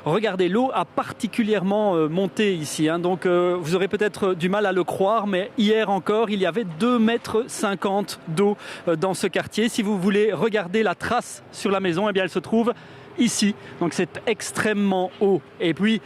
Regardez, l'eau a particulièrement monté ici. Donc vous aurez peut-être du mal à le croire, mais hier encore, il y avait 2,50 m d'eau dans ce quartier. Si vous voulez regarder la trace sur la maison, eh bien, elle se trouve ici, donc c'est extrêmement haut. Et puis,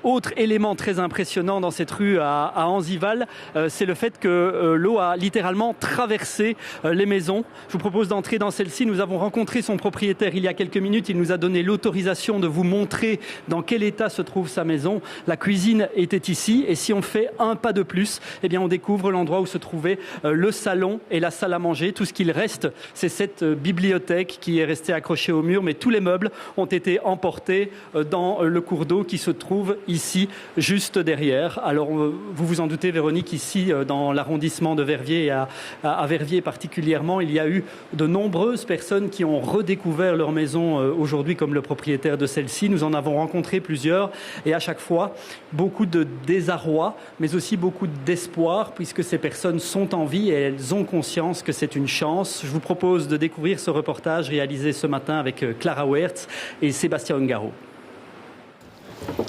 autre élément très impressionnant dans cette rue à Anzival, c'est le fait que l'eau a littéralement traversé les maisons. Je vous propose d'entrer dans celle-ci. Nous avons rencontré son propriétaire il y a quelques minutes. Il nous a donné l'autorisation de vous montrer dans quel état se trouve sa maison. La cuisine était ici, et si on fait un pas de plus, eh bien, on découvre l'endroit où se trouvait le salon et la salle à manger. Tout ce qu'il reste, c'est cette bibliothèque qui est restée accrochée au mur, mais tous les meubles ont été emportés dans le cours d'eau qui se trouve ici, juste derrière. Alors, vous vous en doutez, Véronique, ici, dans l'arrondissement de Verviers, et à Verviers particulièrement, il y a eu de nombreuses personnes qui ont redécouvert leur maison aujourd'hui, comme le propriétaire de celle-ci. Nous en avons rencontré plusieurs, et à chaque fois, beaucoup de désarroi, mais aussi beaucoup d'espoir, puisque ces personnes sont en vie et elles ont conscience que c'est une chance. Je vous propose de découvrir ce reportage réalisé ce matin avec Clara Wertz et Sébastien Ungaro.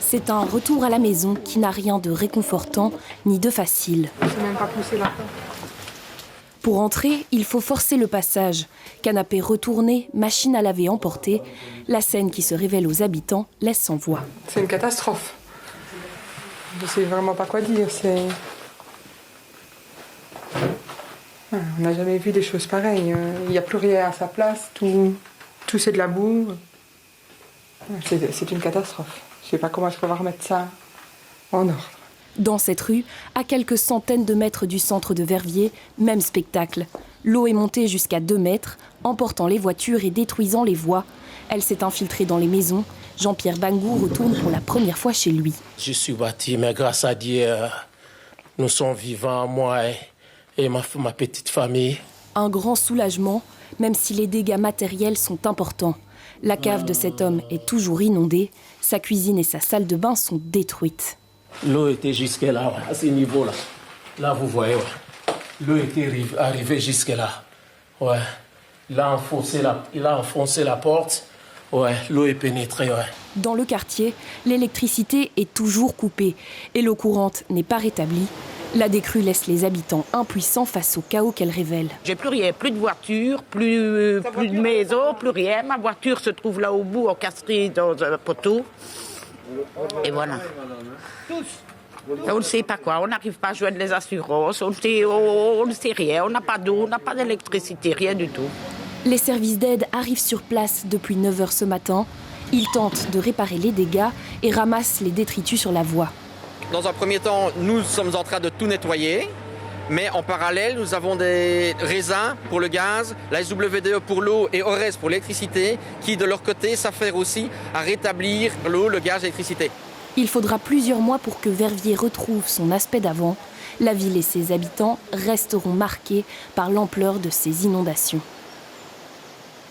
C'est un retour à la maison qui n'a rien de réconfortant ni de facile. Je n'ai même pas poussé la porte. Pour entrer, il faut forcer le passage. Canapé retourné, machine à laver emportée. La scène qui se révèle aux habitants laisse sans voix. C'est une catastrophe. Je ne sais vraiment pas quoi dire. On n'a jamais vu des choses pareilles. Il n'y a plus rien à sa place. Tout c'est de la boue. C'est une catastrophe. Je ne sais pas comment je peux remettre ça en ordre. Dans cette rue, à quelques centaines de mètres du centre de Verviers, même spectacle. L'eau est montée jusqu'à 2 mètres, emportant les voitures et détruisant les voies. Elle s'est infiltrée dans les maisons. Jean-Pierre Bangou retourne pour la première fois chez lui. Je suis bâti, mais grâce à Dieu, nous sommes vivants, moi et ma petite famille. Un grand soulagement, même si les dégâts matériels sont importants. La cave de cet homme est toujours inondée. Sa cuisine et sa salle de bain sont détruites. L'eau était jusque là, à ce niveau-là. Là, vous voyez, ouais. L'eau était arrivée jusque là. Ouais. Il a enfoncé la porte. Ouais, l'eau est pénétrée, ouais. Dans le quartier, l'électricité est toujours coupée et l'eau courante n'est pas rétablie. La décrue laisse les habitants impuissants face au chaos qu'elle révèle. J'ai plus rien, plus de voiture, plus de maison, plus rien. Ma voiture se trouve là au bout, encastrée dans un poteau. Et voilà. On ne sait pas quoi, on n'arrive pas à joindre les assurances, on ne sait rien, on n'a pas d'eau, on n'a pas d'électricité, rien du tout. Les services d'aide arrivent sur place depuis 9 h ce matin. Ils tentent de réparer les dégâts et ramassent les détritus sur la voie. Dans un premier temps, nous sommes en train de tout nettoyer, mais en parallèle, nous avons des raisins pour le gaz, la SWDE pour l'eau et Ores pour l'électricité, qui de leur côté s'affairent aussi à rétablir l'eau, le gaz et l'électricité. Il faudra plusieurs mois pour que Verviers retrouve son aspect d'avant. La ville et ses habitants resteront marqués par l'ampleur de ces inondations.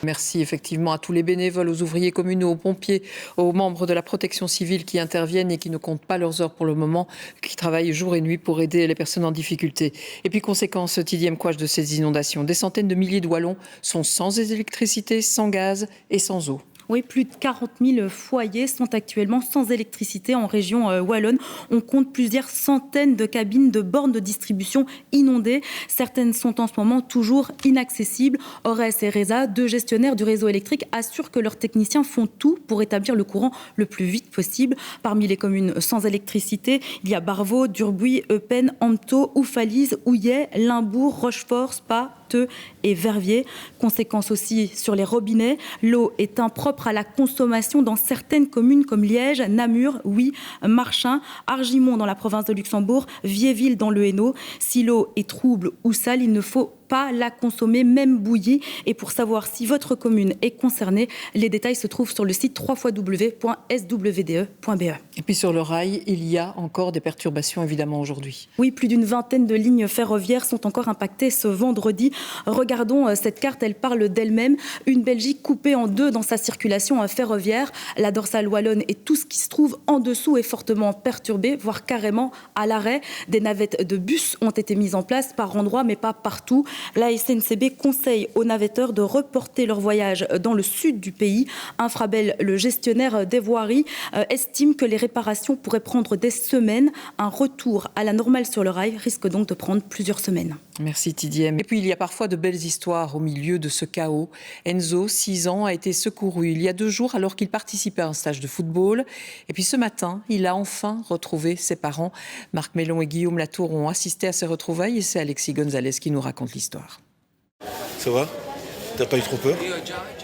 Merci effectivement à tous les bénévoles, aux ouvriers communaux, aux pompiers, aux membres de la protection civile qui interviennent et qui ne comptent pas leurs heures pour le moment, qui travaillent jour et nuit pour aider les personnes en difficulté. Et puis conséquence, 10e couache de ces inondations, des centaines de milliers de Wallons sont sans électricité, sans gaz et sans eau. Oui, plus de 40 000 foyers sont actuellement sans électricité en région wallonne. On compte plusieurs centaines de cabines de bornes de distribution inondées. Certaines sont en ce moment toujours inaccessibles. Ores et Resa, 2 gestionnaires du réseau électrique, assurent que leurs techniciens font tout pour établir le courant le plus vite possible. Parmi les communes sans électricité, il y a Barvaux, Durbuy, Eupen, Amto, Oufalise, Houillet, Limbourg, Rochefort, Spa, Teux et Verviers. Conséquence aussi sur les robinets. L'eau est impropre à la consommation dans certaines communes comme Liège, Namur, Oui, Marchin, Argimont dans la province de Luxembourg, Viéville dans le Hainaut. Si l'eau est trouble ou sale, il ne faut pas la consommer, même bouillie. Et pour savoir si votre commune est concernée, les détails se trouvent sur le site www.swde.be. Et puis sur le rail, il y a encore des perturbations évidemment aujourd'hui. Oui, plus d'une vingtaine de lignes ferroviaires sont encore impactées ce vendredi. Regardons cette carte, elle parle d'elle-même. Une Belgique coupée en deux dans sa circulation ferroviaire. La dorsale wallonne et tout ce qui se trouve en dessous est fortement perturbé, voire carrément à l'arrêt. Des navettes de bus ont été mises en place par endroits, mais pas partout. La SNCB conseille aux navetteurs de reporter leur voyage dans le sud du pays. Infrabel, le gestionnaire des voiries, estime que les réparations pourraient prendre des semaines. Un retour à la normale sur le rail risque donc de prendre plusieurs semaines. Merci Tidiem. Et puis il y a parfois de belles histoires au milieu de ce chaos. Enzo, 6 ans, a été secouru il y a 2 jours alors qu'il participait à un stage de football. Et puis ce matin, il a enfin retrouvé ses parents. Marc Mellon et Guillaume Latour ont assisté à ces retrouvailles et c'est Alexis Gonzalez qui nous raconte l'histoire. Ça va ? T'as pas eu trop peur ?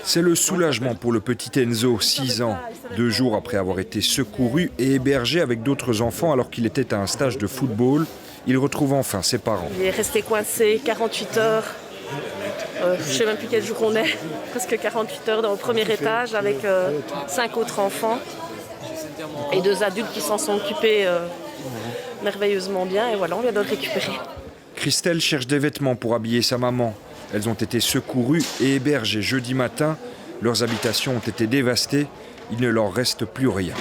C'est le soulagement pour le petit Enzo, 6 ans. 2 jours après avoir été secouru et hébergé avec d'autres enfants alors qu'il était à un stage de football, il retrouve enfin ses parents. Il est resté coincé 48 heures. Je ne sais même plus quel jour on est. Presque 48 heures dans le premier étage avec 5 autres enfants et 2 adultes qui s'en sont occupés merveilleusement bien. Et voilà, on vient de le récupérer. Christelle cherche des vêtements pour habiller sa maman. Elles ont été secourues et hébergées jeudi matin. Leurs habitations ont été dévastées. Il ne leur reste plus rien.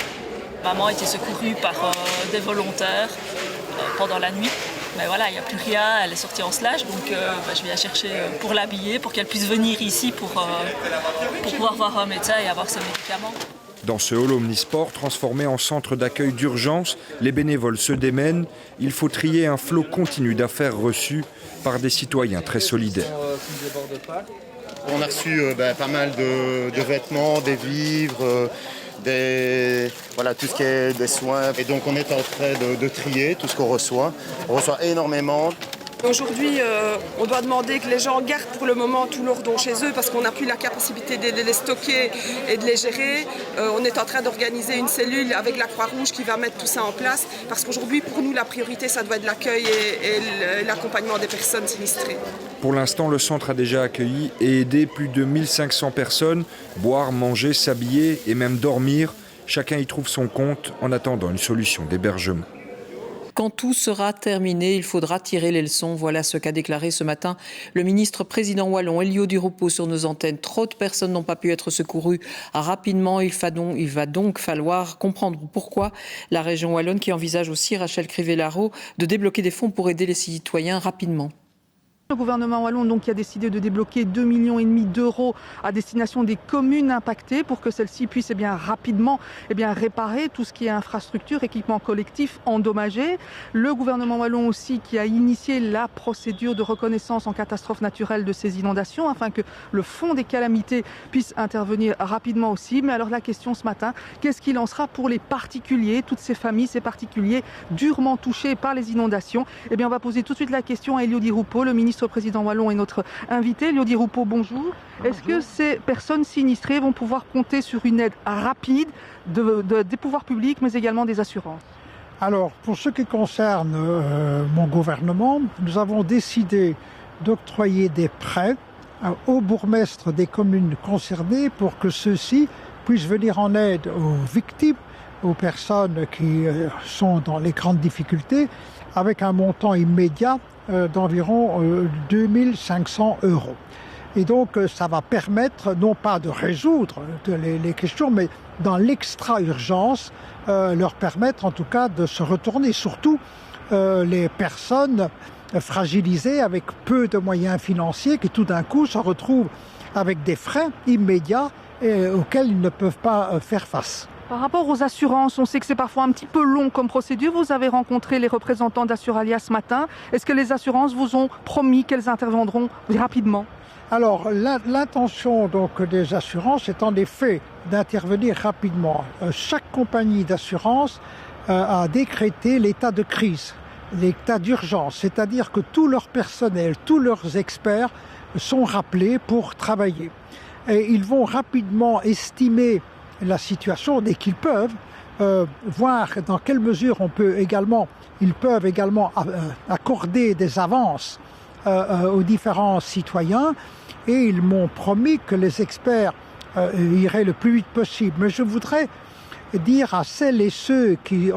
Maman a été secourue par des volontaires pendant la nuit. Mais voilà, il n'y a plus rien, elle est sortie en stage, donc je vais la chercher pour l'habiller, pour qu'elle puisse venir ici pour pouvoir voir un médecin et avoir ses médicaments. Dans ce hall omnisport transformé en centre d'accueil d'urgence, les bénévoles se démènent. Il faut trier un flot continu d'affaires reçues par des citoyens très solidaires. On a reçu pas mal de vêtements, des vivres, tout ce qui est des soins. Et donc on est en train de trier tout ce qu'on reçoit. On reçoit énormément. Aujourd'hui, on doit demander que les gens gardent pour le moment tous leurs dons chez eux parce qu'on n'a plus la capacité de les stocker et de les gérer. On est en train d'organiser une cellule avec la Croix-Rouge qui va mettre tout ça en place parce qu'aujourd'hui, pour nous, la priorité, ça doit être l'accueil et l'accompagnement des personnes sinistrées. Pour l'instant, le centre a déjà accueilli et aidé plus de 1500 personnes. Boire, manger, s'habiller et même dormir. Chacun y trouve son compte en attendant une solution d'hébergement. Quand tout sera terminé, il faudra tirer les leçons. Voilà ce qu'a déclaré ce matin le ministre président wallon, Elio Di Rupo, sur nos antennes. Trop de personnes n'ont pas pu être secourues rapidement. Il va donc falloir comprendre pourquoi la région wallonne, qui envisage aussi, Rachel Crivellaro, de débloquer des fonds pour aider les citoyens rapidement. Le gouvernement wallon donc, qui a décidé de débloquer 2,5 millions d'euros à destination des communes impactées pour que celles-ci puissent rapidement réparer tout ce qui est infrastructure, équipement collectif endommagé. Le gouvernement wallon aussi qui a initié la procédure de reconnaissance en catastrophe naturelle de ces inondations afin que le fonds des calamités puisse intervenir rapidement aussi. Mais alors la question ce matin, qu'est-ce qu'il en sera pour les particuliers, toutes ces familles, ces particuliers durement touchés par les inondations? On va poser tout de suite la question à Elio Di Rupo, le ministre président wallon est notre invité. Elio Di Rupo, bonjour. Est-ce que ces personnes sinistrées vont pouvoir compter sur une aide rapide des pouvoirs publics, mais également des assurances? Alors, pour ce qui concerne mon gouvernement, nous avons décidé d'octroyer des prêts aux bourgmestres des communes concernées pour que ceux-ci puissent venir en aide aux victimes, aux personnes qui sont dans les grandes difficultés, avec un montant immédiat d'environ 2500 €. Et donc ça va permettre non pas de résoudre les questions, mais dans l'extra-urgence, leur permettre en tout cas de se retourner, surtout les personnes fragilisées avec peu de moyens financiers qui tout d'un coup se retrouvent avec des frais immédiats auxquels ils ne peuvent pas faire face. Par rapport aux assurances, on sait que c'est parfois un petit peu long comme procédure. Vous avez rencontré les représentants d'Assuralia ce matin. Est-ce que les assurances vous ont promis qu'elles interviendront rapidement? Alors, l'intention donc des assurances est en effet d'intervenir rapidement. Chaque compagnie d'assurance a décrété l'état de crise, l'état d'urgence, c'est-à-dire que tout leur personnel, tous leurs experts sont rappelés pour travailler. Et ils vont rapidement estimer la situation dès qu'ils peuvent, voir dans quelle mesure ils peuvent également accorder des avances aux différents citoyens, et ils m'ont promis que les experts iraient le plus vite possible. Mais je voudrais dire à celles et ceux qui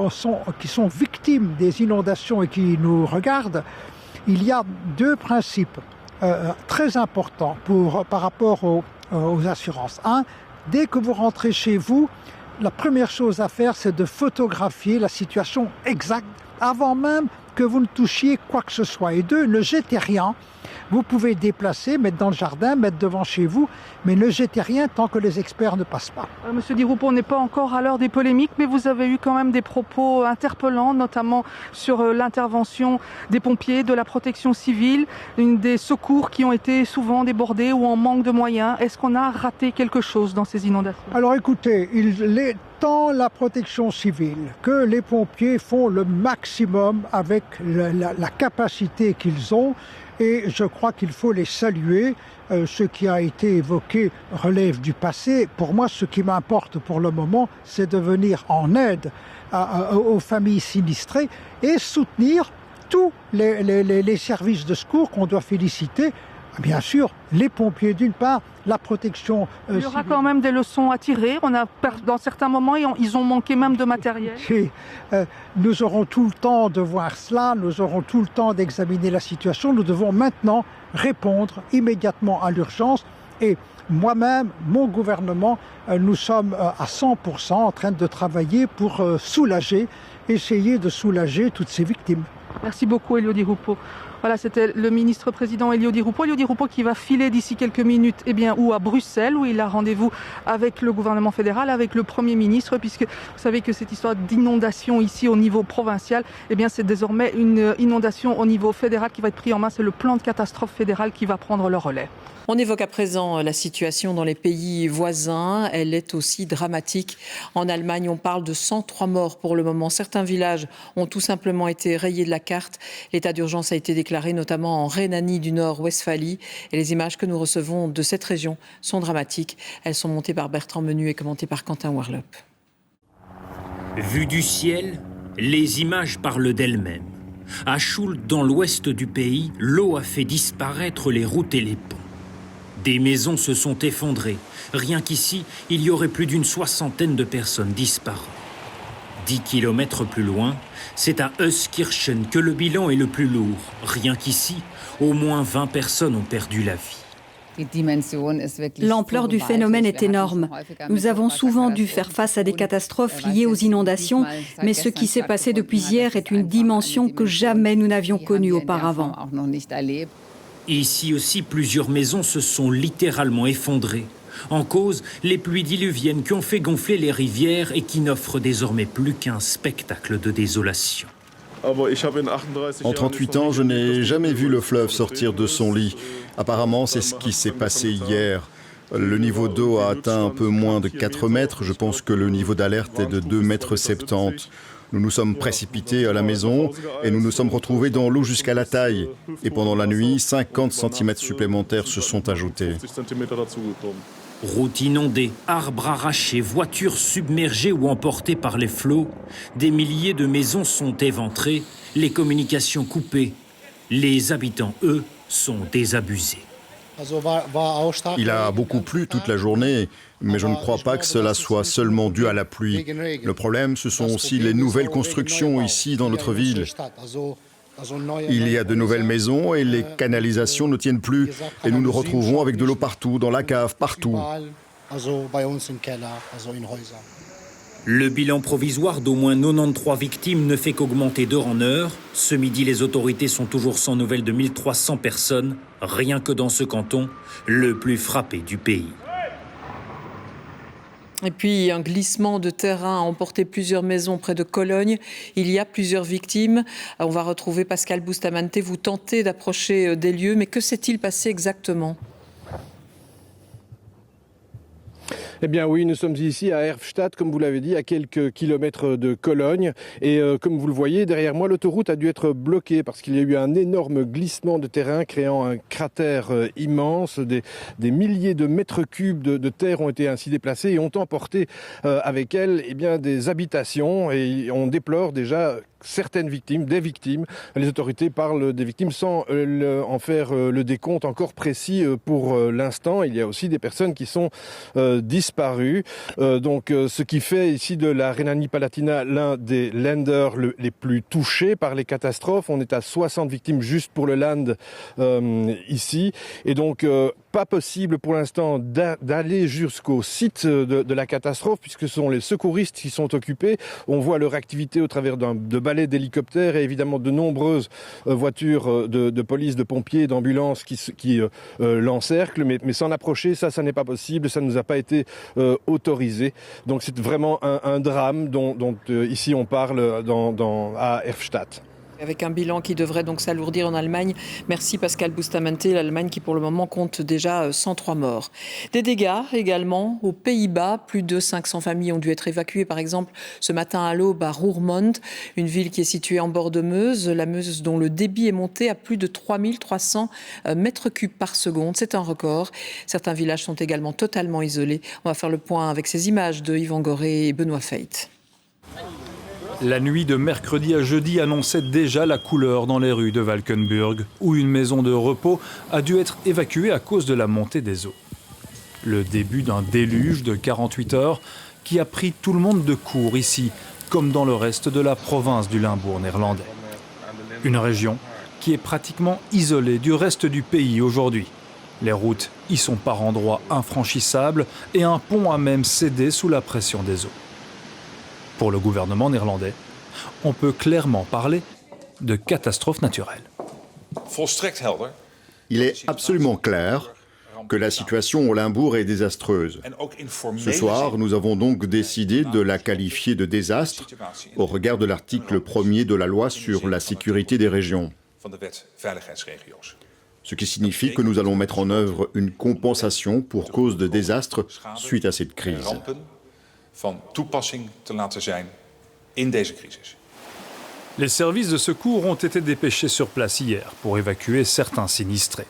sont victimes des inondations et qui nous regardent, il y a 2 principes très importants par rapport aux assurances. Dès que vous rentrez chez vous, la première chose à faire, c'est de photographier la situation exacte avant même que vous ne touchiez quoi que ce soit. Et 2, ne jetez rien. Vous pouvez déplacer, mettre dans le jardin, mettre devant chez vous, mais ne jetez rien tant que les experts ne passent pas. Monsieur Di Rupo, on n'est pas encore à l'heure des polémiques, mais vous avez eu quand même des propos interpellants, notamment sur l'intervention des pompiers, de la protection civile, des secours qui ont été souvent débordés ou en manque de moyens. Est-ce qu'on a raté quelque chose dans ces inondations? Alors écoutez, tant la protection civile que les pompiers font le maximum avec la capacité qu'ils ont. Et je crois qu'il faut les saluer. Ce qui a été évoqué relève du passé. Pour moi, ce qui m'importe pour le moment, c'est de venir en aide aux familles sinistrées et soutenir tous les services de secours qu'on doit féliciter. Bien sûr, les pompiers d'une part, la protection Il y aura quand même des leçons à tirer. Dans certains moments, ils ont manqué même de matériel. Nous aurons tout le temps de voir cela, nous aurons tout le temps d'examiner la situation. Nous devons maintenant répondre immédiatement à l'urgence. Et moi-même, mon gouvernement, nous sommes à 100% en train de travailler pour essayer de soulager toutes ces victimes. Merci beaucoup, Elio Di Rupo. Voilà, c'était le ministre-président Elio Di Rupo. Elio Di Rupo qui va filer d'ici quelques minutes à Bruxelles, où il a rendez-vous avec le gouvernement fédéral, avec le Premier ministre, puisque vous savez que cette histoire d'inondation ici au niveau provincial, c'est désormais une inondation au niveau fédéral qui va être prise en main. C'est le plan de catastrophe fédéral qui va prendre le relais. On évoque à présent la situation dans les pays voisins. Elle est aussi dramatique. En Allemagne, on parle de 103 morts pour le moment. Certains villages ont tout simplement été rayés de la carte. L'état d'urgence a été déclaré notamment en Rhénanie du Nord-Westphalie. Et les images que nous recevons de cette région sont dramatiques. Elles sont montées par Bertrand Menu et commentées par Quentin Warlop. Vue du ciel, les images parlent d'elles-mêmes. À Schuld, dans l'ouest du pays, l'eau a fait disparaître les routes et les ponts. Des maisons se sont effondrées. Rien qu'ici, il y aurait plus d'une 60aine de personnes disparues. 10 kilomètres plus loin, c'est à Euskirchen que le bilan est le plus lourd. Rien qu'ici, au moins 20 personnes ont perdu la vie. L'ampleur du phénomène est énorme. Nous avons souvent dû faire face à des catastrophes liées aux inondations, mais ce qui s'est passé depuis hier est une dimension que jamais nous n'avions connue auparavant. Ici aussi, plusieurs maisons se sont littéralement effondrées. En cause, les pluies diluviennes qui ont fait gonfler les rivières et qui n'offrent désormais plus qu'un spectacle de désolation. En 38 ans, je n'ai jamais vu le fleuve sortir de son lit. Apparemment, c'est ce qui s'est passé hier. Le niveau d'eau a atteint un peu moins de 4 mètres. Je pense que le niveau d'alerte est de 2,70 mètres. Nous nous sommes précipités à la maison et nous nous sommes retrouvés dans l'eau jusqu'à la taille. Et pendant la nuit, 50 cm supplémentaires se sont ajoutés. Routes inondées, arbres arrachés, voitures submergées ou emportées par les flots, des milliers de maisons sont éventrées, les communications coupées. Les habitants, eux, sont désabusés. Il a beaucoup plu toute la journée, mais je ne crois pas que cela soit seulement dû à la pluie. Le problème, ce sont aussi les nouvelles constructions ici dans notre ville. Il y a de nouvelles maisons et les canalisations ne tiennent plus. Et nous nous retrouvons avec de l'eau partout, dans la cave, partout. Le bilan provisoire d'au moins 93 victimes ne fait qu'augmenter d'heure en heure. Ce midi, les autorités sont toujours sans nouvelles de 1300 personnes, rien que dans ce canton, le plus frappé du pays. Et puis, un glissement de terrain a emporté plusieurs maisons près de Cologne. Il y a plusieurs victimes. On va retrouver Pascal Bustamante. Vous tentez d'approcher des lieux, mais que s'est-il passé exactement ? Eh bien oui, nous sommes ici à Erftstadt, comme vous l'avez dit, à quelques kilomètres de Cologne. Et comme vous le voyez, derrière moi, l'autoroute a dû être bloquée parce qu'il y a eu un énorme glissement de terrain créant un cratère immense. Des milliers de mètres cubes de terre ont été ainsi déplacés et ont emporté avec elles des habitations. Et on déplore déjà certaines victimes, des victimes. Les autorités parlent des victimes sans en faire le décompte encore précis pour l'instant. Il y a aussi des personnes qui sont disparues. Ce qui fait ici de la Rhénanie-Palatinat l'un des Länder les plus touchés par les catastrophes. On est à 60 victimes juste pour le Land ici. Et donc, pas possible pour l'instant d'aller jusqu'au site de la catastrophe puisque ce sont les secouristes qui sont occupés. On voit leur activité au travers de balais d'hélicoptères et évidemment de nombreuses voitures de police, de pompiers, d'ambulances qui l'encerclent. Mais s'en approcher, ça n'est pas possible, ça ne nous a pas été autorisé. Donc c'est vraiment un drame dont ici on parle à Erftstadt. Avec un bilan qui devrait donc s'alourdir en Allemagne. Merci Pascal Bustamante, l'Allemagne qui pour le moment compte déjà 103 morts. Des dégâts également aux Pays-Bas. Plus de 500 familles ont dû être évacuées par exemple ce matin à l'aube à Roermond, une ville qui est située en bord de Meuse. La Meuse dont le débit est monté à plus de 3300 mètres cubes par seconde. C'est un record. Certains villages sont également totalement isolés. On va faire le point avec ces images de Yvan Goré et Benoît Feit. La nuit de mercredi à jeudi annonçait déjà la couleur dans les rues de Valkenburg, où une maison de repos a dû être évacuée à cause de la montée des eaux. Le début d'un déluge de 48 heures qui a pris tout le monde de court ici, comme dans le reste de la province du Limbourg néerlandais. Une région qui est pratiquement isolée du reste du pays aujourd'hui. Les routes y sont par endroits infranchissables et un pont a même cédé sous la pression des eaux. Pour le gouvernement néerlandais, on peut clairement parler de catastrophe naturelle. Il est absolument clair que la situation au Limbourg est désastreuse. Ce soir, nous avons donc décidé de la qualifier de désastre au regard de l'article 1er de la loi sur la sécurité des régions. Ce qui signifie que nous allons mettre en œuvre une compensation pour cause de désastre suite à cette crise. Les services de secours ont été dépêchés sur place hier pour évacuer certains sinistrés.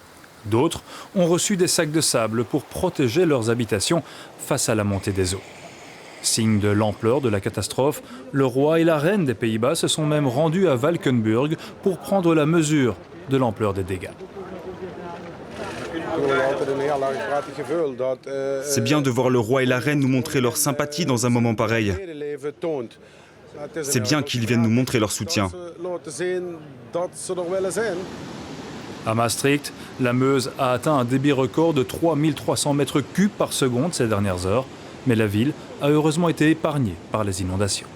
D'autres ont reçu des sacs de sable pour protéger leurs habitations face à la montée des eaux. Signe de l'ampleur de la catastrophe, le roi et la reine des Pays-Bas se sont même rendus à Valkenburg pour prendre la mesure de l'ampleur des dégâts. C'est bien de voir le roi et la reine nous montrer leur sympathie dans un moment pareil. C'est bien qu'ils viennent nous montrer leur soutien. À Maastricht, la Meuse a atteint un débit record de 3300 mètres cubes par seconde ces dernières heures, mais la ville a heureusement été épargnée par les inondations.